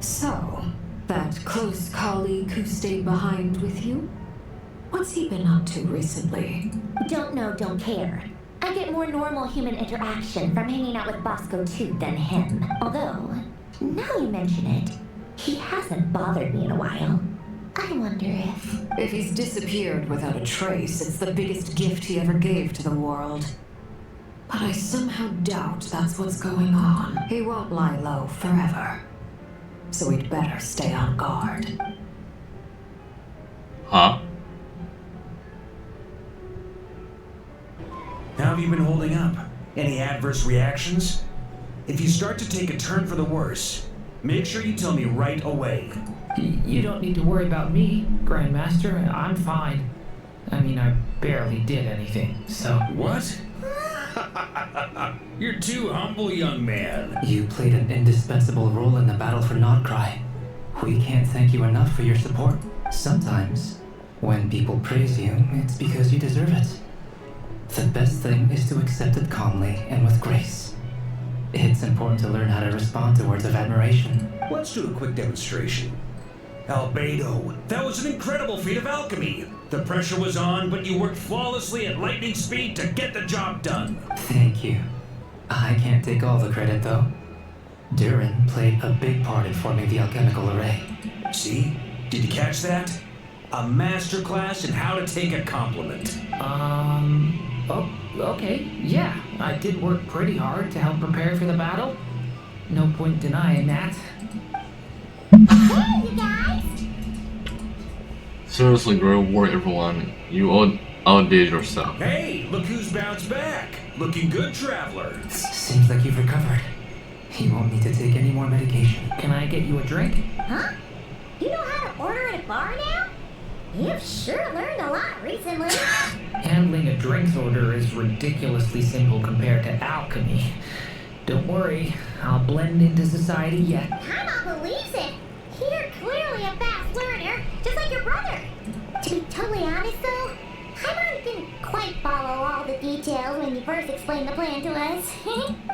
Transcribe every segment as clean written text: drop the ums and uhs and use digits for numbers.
So, that close colleague who stayed behind with you? What's he been up to recently? Don't know, don't care. I get more normal human interaction from hanging out with Bosco too than him. Although, now you mention it, he hasn't bothered me in a while. I wonder if... If he's disappeared without a trace, it's the biggest gift he ever gave to the world. But I somehow doubt that's what's going on. He won't lie low forever. So we'd better stay on guard. Huh? How have you been holding up? Any adverse reactions? If you start to take a turn for the worse, make sure you tell me right away. You don't need to worry about me, Grandmaster. I'm fine. I mean, I barely did anything, so... What? You're too humble, young man. You played an indispensable role in the battle for Nodcry. We can't thank you enough for your support. Sometimes, when people praise you, it's because you deserve it. The best thing is to accept it calmly and with grace. It's important to learn how to respond to words of admiration. Let's do a quick demonstration. Albedo, that was an incredible feat of alchemy. The pressure was on, but you worked flawlessly at lightning speed to get the job done. Thank you. I can't take all the credit, though. Durin played a big part in forming the alchemical array. See? Did you catch that? A masterclass in how to take a compliment. Oh, okay, yeah. I did work pretty hard to help prepare for the battle. No point denying that. Hey, you guys! Seriously, great work, everyone. You all outdid yourself. Hey, look who's bounced back. Looking good, traveler. Seems like you've recovered. You won't need to take any more medication. Can I get you a drink? Huh? You know how to order at a bar now? You've sure learned a lot recently. Handling a drinks order is ridiculously simple compared to alchemy. Don't worry, I'll blend into society yet. Kama believes it. You're clearly a fast learner, just like your brother. To be totally honest though, Paimon didn't quite follow all the details when you first explained the plan to us.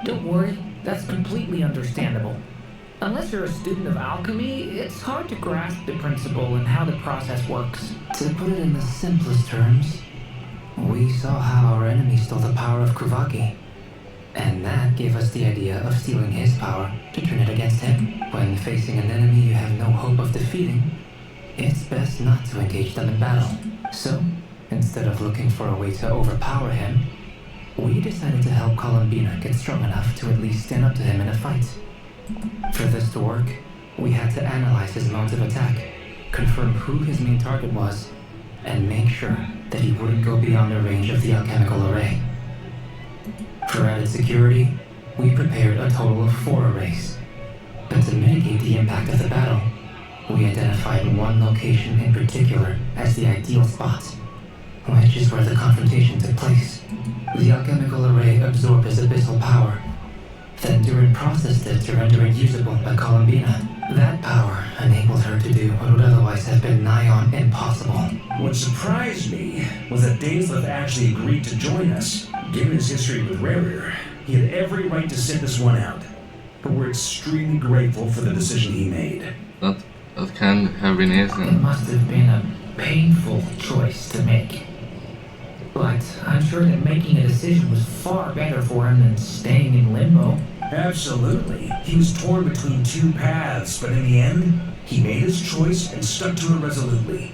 Don't worry, that's completely understandable. Unless you're a student of alchemy, it's hard to grasp the principle and how the process works. To put it in the simplest terms, we saw how our enemy stole the power of Kuvaki. And that gave us the idea of stealing his power to turn it against him. When facing an enemy you have no hope of defeating, it's best not to engage them in battle. So, instead of looking for a way to overpower him, we decided to help Columbina get strong enough to at least stand up to him in a fight. For this to work, we had to analyze his modes of attack, confirm who his main target was, and make sure that he wouldn't go beyond the range of the alchemical array. For added security, we prepared a total of 4 arrays. But to mitigate the impact of the battle, we identified one location in particular as the ideal spot, which is where the confrontation took place. The alchemical array absorbed his abyssal power. Then Durin processed it to render it usable by Columbina. That power enabled her to do what would otherwise have been nigh on impossible. What surprised me was that Dainslev actually agreed to join us. Given his history with Rarer, he had every right to sit this one out. But we're extremely grateful for the decision he made. That can have been It easy. must have been a painful choice to make. But I'm sure that making a decision was far better for him than staying in limbo. Absolutely. He was torn between 2 paths, but in the end, he made his choice and stuck to it resolutely.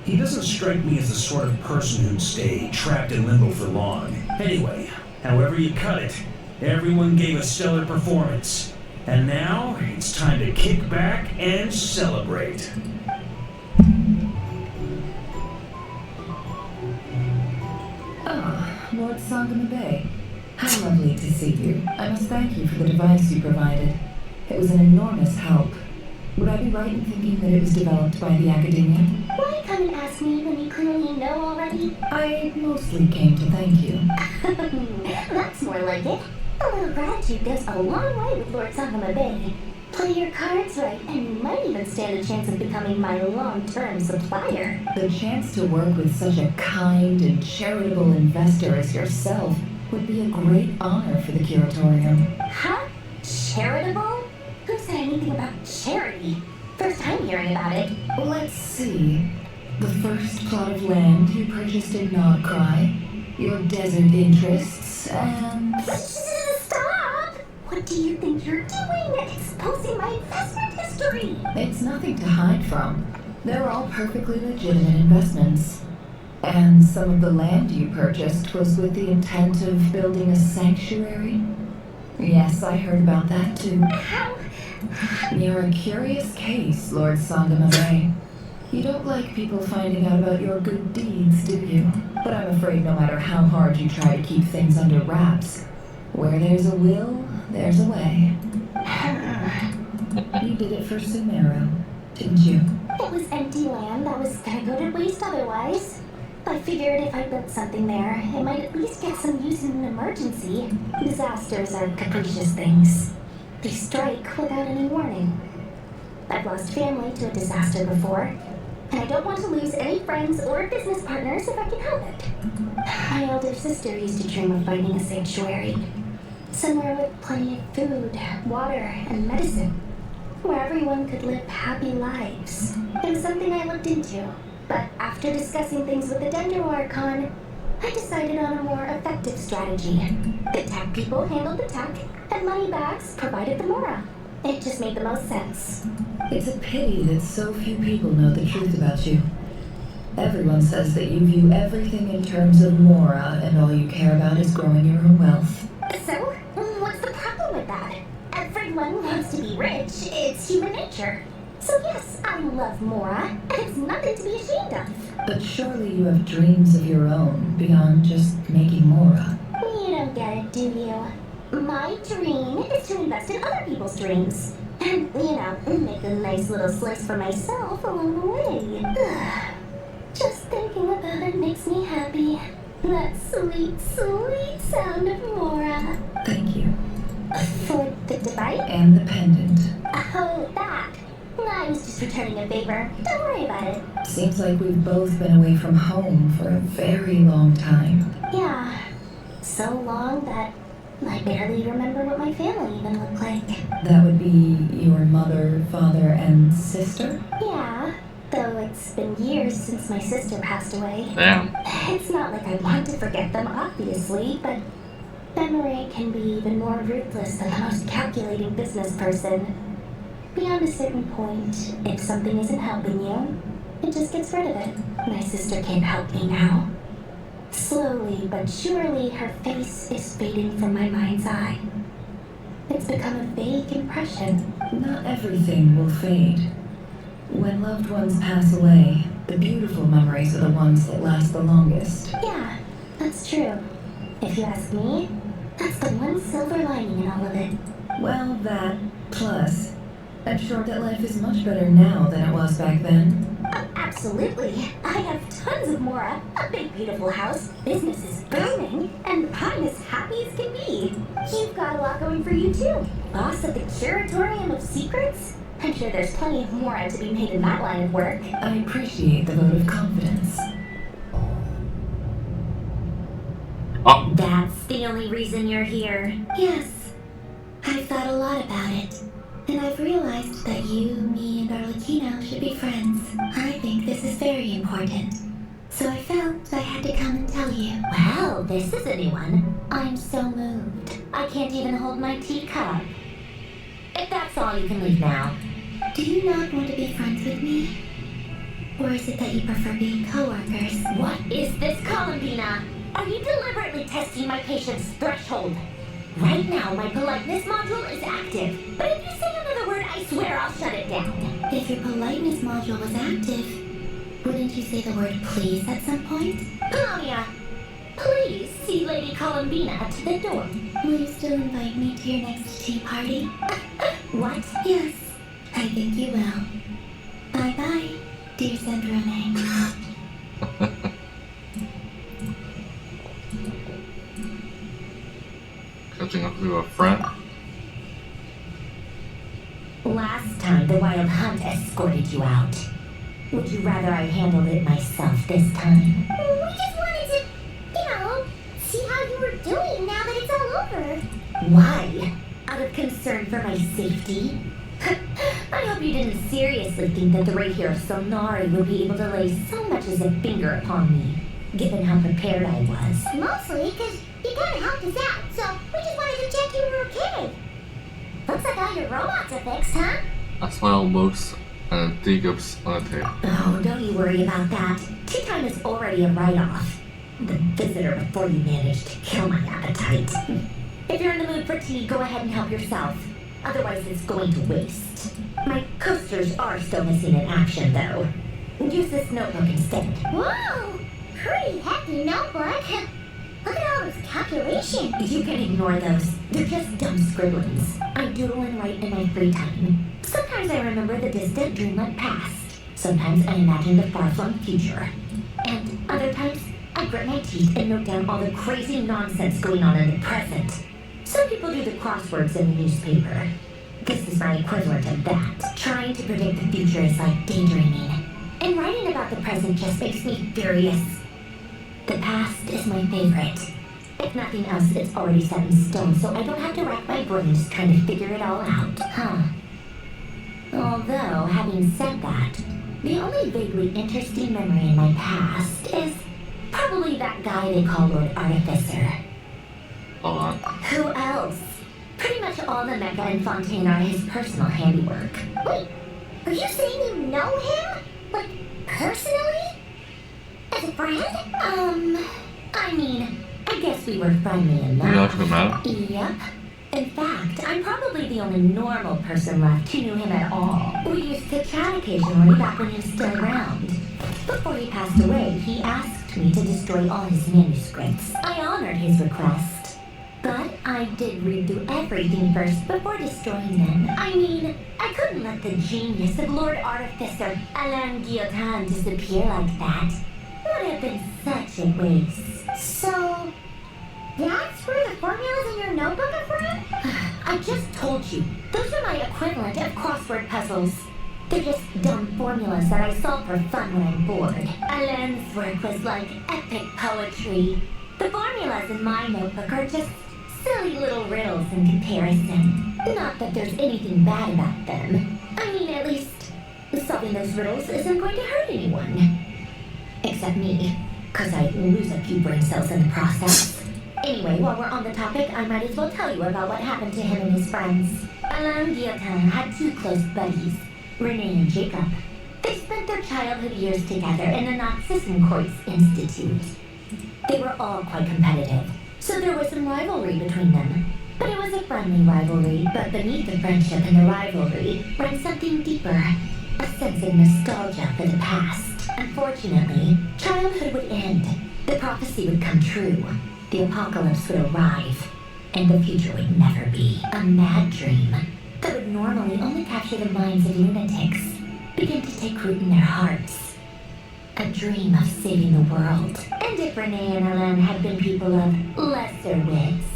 He doesn't strike me as the sort of person who'd stay trapped in limbo for long. Anyway, however you cut it, everyone gave a stellar performance. And now, it's time to kick back and celebrate. Ah, Lord Sangama Bay. How lovely to see you. I must thank you for the device you provided. It was an enormous help. Would I be right in thinking that it was developed by the Academia? Why come and ask me when you clearly know already? I mostly came to thank you. That's more like it. A little gratitude goes a long way with Lord Sangama Bay. Play your cards right, and you might even stand a chance of becoming my long-term supplier. The chance to work with such a kind and charitable investor as yourself would be a great honor for the Curatorium. Huh? Charitable? Who said anything about charity? story. First time hearing about it. Let's see. The first plot of land you purchased in Nodcry, your desert interests, and... Stop! What do you think you're doing? Exposing my investment history. It's nothing to hide from. They're all perfectly legitimate investments. And some of the land you purchased was with the intent of building a sanctuary? Yes, I heard about that too. How? You're a curious case, Lord Sangamabe. You don't like people finding out about your good deeds, do you? But I'm afraid no matter how hard you try to keep things under wraps, where there's a will, there's a way. You did it for Sumeru, didn't you? It was empty land that was gonna go to waste otherwise. I figured if I built something there, it might at least get some use in an emergency. Disasters are capricious things. They strike without any warning. I've lost family to a disaster before, and I don't want to lose any friends or business partners if I can help it. My elder sister used to dream of finding a sanctuary. Somewhere with plenty of food, water, and medicine. Where everyone could live happy lives. It was something I looked into, but after discussing things with the Dendro Archon, I decided on a more effective strategy. The tech people handled the tech, and moneybags provided the mora. It just made the most sense. It's a pity that so few people know the truth about you. Everyone says that you view everything in terms of mora, and all you care about is growing your own wealth. So, what's the problem with that? Everyone wants to be rich. It's human nature. So yes, I love mora. It's nothing to be ashamed of. But surely you have dreams of your own beyond just making mora. You don't get it, do you? My dream is to invest in other people's dreams. And, make a nice little slice for myself along the way. Just thinking about it makes me happy. That sweet, sweet sound of mora. Thank you. For the device? And the pendant. Oh, that. I was just returning a favor. Don't worry about it. Seems like we've both been away from home for a very long time. Yeah. So long that I barely remember what my family even looked like. That would be your mother, father, and sister? Yeah. Though it's been years since my sister passed away. Damn. It's not like I want to forget them, obviously, but memory can be even more ruthless than the most calculating business person. Beyond a certain point, if something isn't helping you, it just gets rid of it. My sister can't help me now. Slowly but surely, her face is fading from my mind's eye. It's become a vague impression. Not everything will fade. When loved ones pass away, the beautiful memories are the ones that last the longest. Yeah, that's true. If you ask me, that's the one silver lining in all of it. Well, that, plus, I'm sure that life is much better now than it was back then. Absolutely. I have tons of mora, a big beautiful house, business is booming, and I'm as happy as can be. You've got a lot going for you too. Boss at the Curatorium of Secrets? I'm sure there's plenty of mora to be made in that line of work. I appreciate the vote of confidence. Oh, That's the only reason you're here. Yes. I've thought a lot about it. And I've realized that you, me, and Arlecchino should be friends. I think this is very important. So I felt I had to come and tell you. Wow, this is a new one. I'm so moved. I can't even hold my teacup. If that's all, you can leave now. Do you not want to be friends with me? Or is it that you prefer being co-workers? What is this, Columbina? Are you deliberately testing my patience threshold? Right now, my politeness module is active. But if you say another word, I swear I'll shut it down. If your politeness module was active, wouldn't you say the word please at some point? Polonia, please see Lady Columbina to the door. Will you still invite me to your next tea party? What? Yes, I think you will. Bye-bye, dear Sandrone. catching up to a friend. Last time the Wild Hunt escorted you out. Would you rather I handled it myself this time? We just wanted to, see how you were doing now that it's all over. Why? Out of concern for my safety? I hope you didn't seriously think that the Rapier of Solnari would be able to lay so much as a finger upon me, given how prepared I was. Mostly because you kind of helped us out, so we just wanted to check you were okay. Looks like all your robots are fixed, huh? I smile most and think of Sonate. Oh, don't you worry about that. Tea time is already a write-off. The visitor before you managed to kill my appetite. If you're in the mood for tea, go ahead and help yourself. Otherwise, it's going to waste. My coasters are still missing in action, though. Use this notebook instead. Whoa! Pretty hefty notebook. Look at all those calculations. You can ignore those. They're just dumb scribblings. I doodle and write in my free time. Sometimes I remember the distant dreamlike past. Sometimes I imagine the far-flung future. And other times, I grit my teeth and note down all the crazy nonsense going on in the present. Some people do the crosswords in the newspaper. This is my equivalent of that. Trying to predict the future is like daydreaming. And writing about the present just makes me furious. The past is my favorite. If nothing else, it's already set in stone, so I don't have to rack my brains trying to figure it all out. Although, having said that, the only vaguely interesting memory in my past is probably that guy they call Lord Artificer. Hold on. Who else? Pretty much all the mecha and Fontaine are his personal handiwork. Wait, are you saying you know him? Like, personally? As a friend? I guess we were friendly enough. You know what's matter? Yep. In fact, I'm probably the only normal person left who knew him at all. We used to chat occasionally back when he was still around. Before he passed away, he asked me to destroy all his manuscripts. I honored his request. But I did read through everything first before destroying them. I couldn't let the genius of Lord Artificer Alain Guillotin disappear like that. It would have been such a waste. So, that's where the formulas in your notebook are from? I just told you. Those are my equivalent of crossword puzzles. They're just dumb formulas that I solve for fun when I'm bored. Alain's work was like epic poetry. The formulas in my notebook are just silly little riddles in comparison. Not that there's anything bad about them. At least, solving those riddles isn't going to hurt anyone. Except me, because I lose a few brain cells in the process. Anyway, while we're on the topic, I might as well tell you about what happened to him and his friends. Alain Guillotin had two close buddies, Renee and Jacob. They spent their childhood years together in the Nazissenkreuz Institute. They were all quite competitive, so there was some rivalry between them. But it was a friendly rivalry, but beneath the friendship and the rivalry ran something deeper, a sense of nostalgia for the past. Unfortunately, childhood would end, the prophecy would come true, the apocalypse would arrive, and the future would never be. A mad dream that would normally only capture the minds of lunatics begin to take root in their hearts. A dream of saving the world. And if Renee and Alain had been people of lesser wits,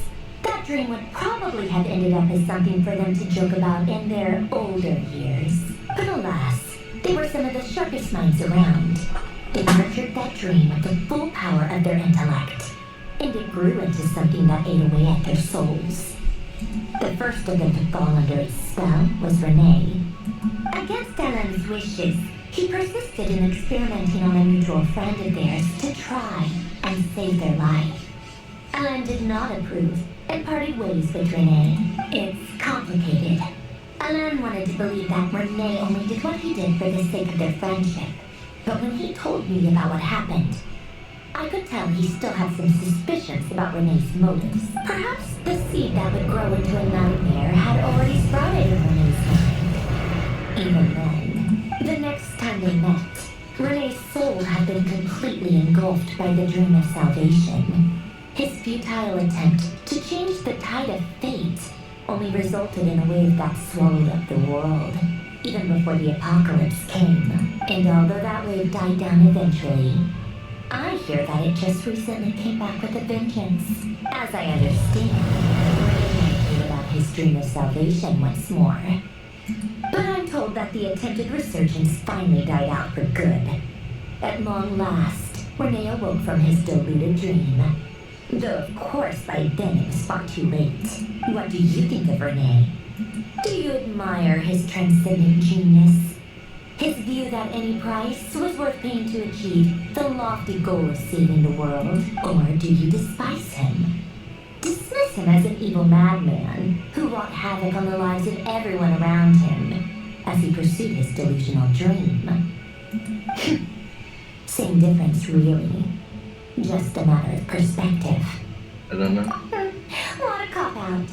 that dream would probably have ended up as something for them to joke about in their older years. But alas, they were some of the sharpest minds around. They nurtured that dream with the full power of their intellect, and it grew into something that ate away at their souls. The first of them to fall under its spell was Renee. Against Alain's wishes, he persisted in experimenting on a mutual friend of theirs to try and save their life. Alain did not approve and parted ways with Renee. It's complicated. Alain wanted to believe that Renee only did what he did for the sake of their friendship. But when he told me about what happened, I could tell he still had some suspicions about Renee's motives. Perhaps the seed that would grow into a nightmare had already sprouted in Renee's mind. Even then, the next time they met, Renee's soul had been completely engulfed by the dream of salvation. His futile attempt to change the tide of fate only resulted in a wave that swallowed up the world, even before the apocalypse came. And although that wave died down eventually, I hear that it just recently came back with a vengeance. As I understand, Renee knew about his dream of salvation once more. But I'm told that the attempted resurgence finally died out for good. At long last, Renee awoke from his deluded dream. Though of course by then it was far too late. What do you think of Renee? Do you admire his transcendent genius? His view that any price was worth paying to achieve the lofty goal of saving the world? Or do you despise him? Dismiss him as an evil madman who wrought havoc on the lives of everyone around him as he pursued his delusional dream? Same difference, really. Just a matter of perspective. I don't know. What a cop-out.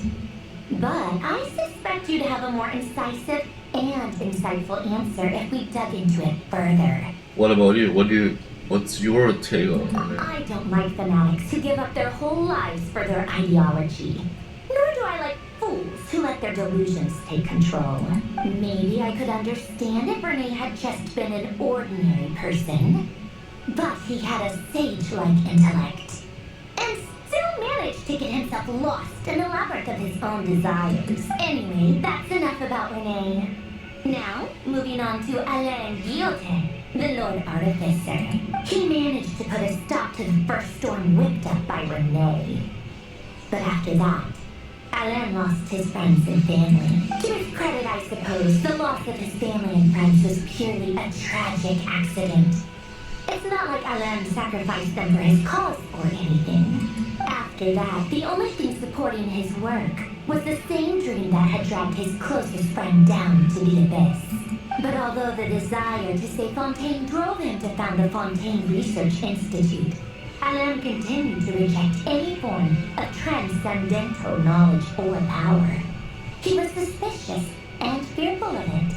But I suspect you'd have a more incisive and insightful answer if we dug into it further. What about you? What's your take on it? I don't like fanatics who give up their whole lives for their ideology. Nor do I like fools who let their delusions take control. Maybe I could understand if Renee had just been an ordinary person. But he had a sage-like intellect. And still managed to get himself lost in the labyrinth of his own desires. Anyway, that's enough about Renee. Now, moving on to Alain Guillotin, the Lord Artificer. He managed to put a stop to the first storm whipped up by Renee. But after that, Alain lost his friends and family. To his credit, I suppose, the loss of his family and friends was purely a tragic accident. It's not like Alain sacrificed them for his cause or anything. After that, the only thing supporting his work was the same dream that had dragged his closest friend down to the abyss. But although the desire to save Fontaine drove him to found the Fontaine Research Institute, Alain continued to reject any form of transcendental knowledge or power. He was suspicious and fearful of it,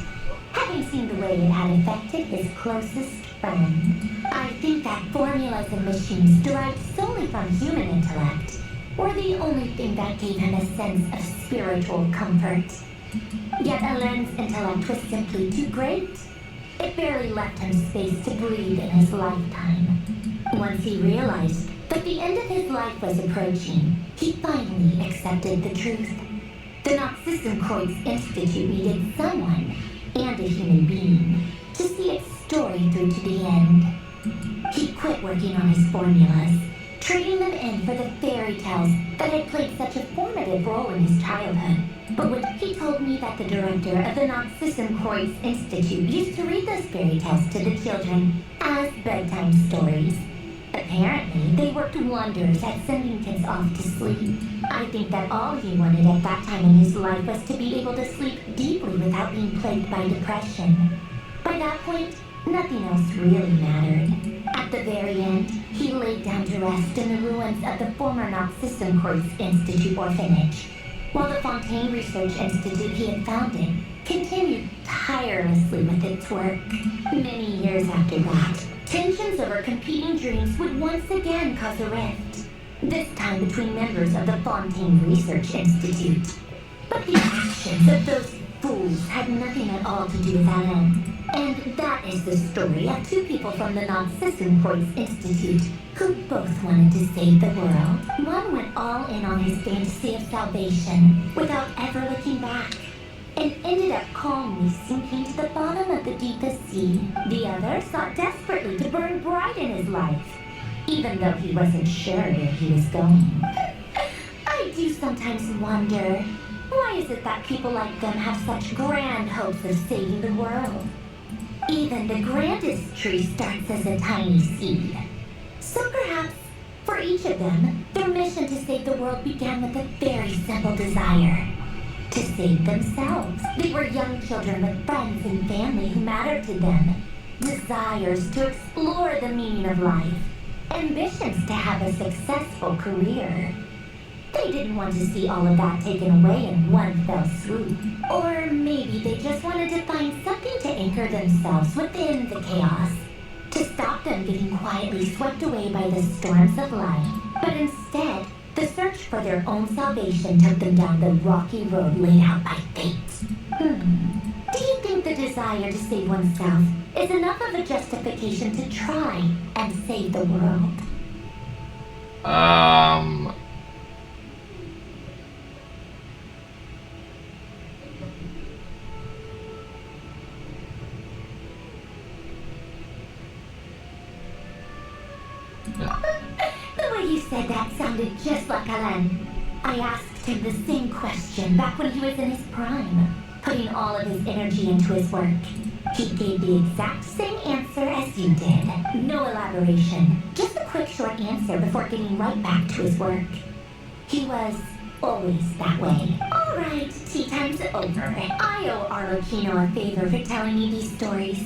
having seen the way it had affected his closest friend. I think that formulas and machines derived solely from human intellect were the only thing that gave him a sense of spiritual comfort. Yet Alain's intellect was simply too great. It barely left him space to breathe in his lifetime. Once he realized that the end of his life was approaching, he finally accepted the truth. The Nazissenkreuz Institute needed someone, and a human being, to see its story through to the end. He quit working on his formulas, trading them in for the fairy tales that had played such a formative role in his childhood. But when he told me that the director of the Nazissenkreuz Institute used to read those fairy tales to the children as bedtime stories. Apparently, they worked wonders at sending kids off to sleep. I think that all he wanted at that time in his life was to be able to sleep deeply without being plagued by depression. By that point, nothing else really mattered. At the very end, he laid down to rest in the ruins of the former Nazissenkreuz Institute orphanage, while the Fontaine Research Institute he had founded continued tirelessly with its work. Many years after that, tensions over competing dreams would once again cause a rift, this time between members of the Fontaine Research Institute. But the actions of those fools had nothing at all to do with Alain. And that is the story of two people from the Nazissenkreuz Institute who both wanted to save the world. One went all in on his fantasy of salvation without ever looking back, and ended up calmly sinking to the bottom of the deepest sea. The other sought desperately to burn bright in his life, even though he wasn't sure where he was going. I do sometimes wonder, why is it that people like them have such grand hopes of saving the world? Even the grandest tree starts as a tiny seed. So perhaps, for each of them, their mission to save the world began with a very simple desire: to save themselves. They were young children with friends and family who mattered to them, desires to explore the meaning of life, ambitions to have a successful career. They didn't want to see all of that taken away in one fell swoop. Or maybe they just wanted to find something to anchor themselves within the chaos, to stop them getting quietly swept away by the storms of life. But instead, the search for their own salvation took them down the rocky road laid out by fate. Do you think the desire to save oneself is enough of a justification to try and save the world? The way you said that sounded just like Alain. I asked, asked him the same question back when he was in his prime, putting all of his energy into his work. He gave the exact same answer as you did. No elaboration, just a quick short answer before getting right back to his work. He was always that way. All right, tea time's over. I owe Arlecchino a favor for telling me these stories.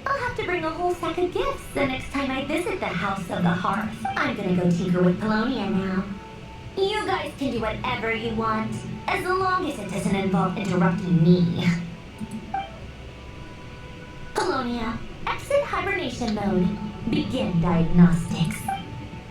I'll have to bring a whole sack of gifts the next time I visit the House of the Hearth. I'm gonna go tinker with Polonia now. You guys can do whatever you want, as long as it doesn't involve interrupting me. Polonia, exit hibernation mode. Begin diagnostics.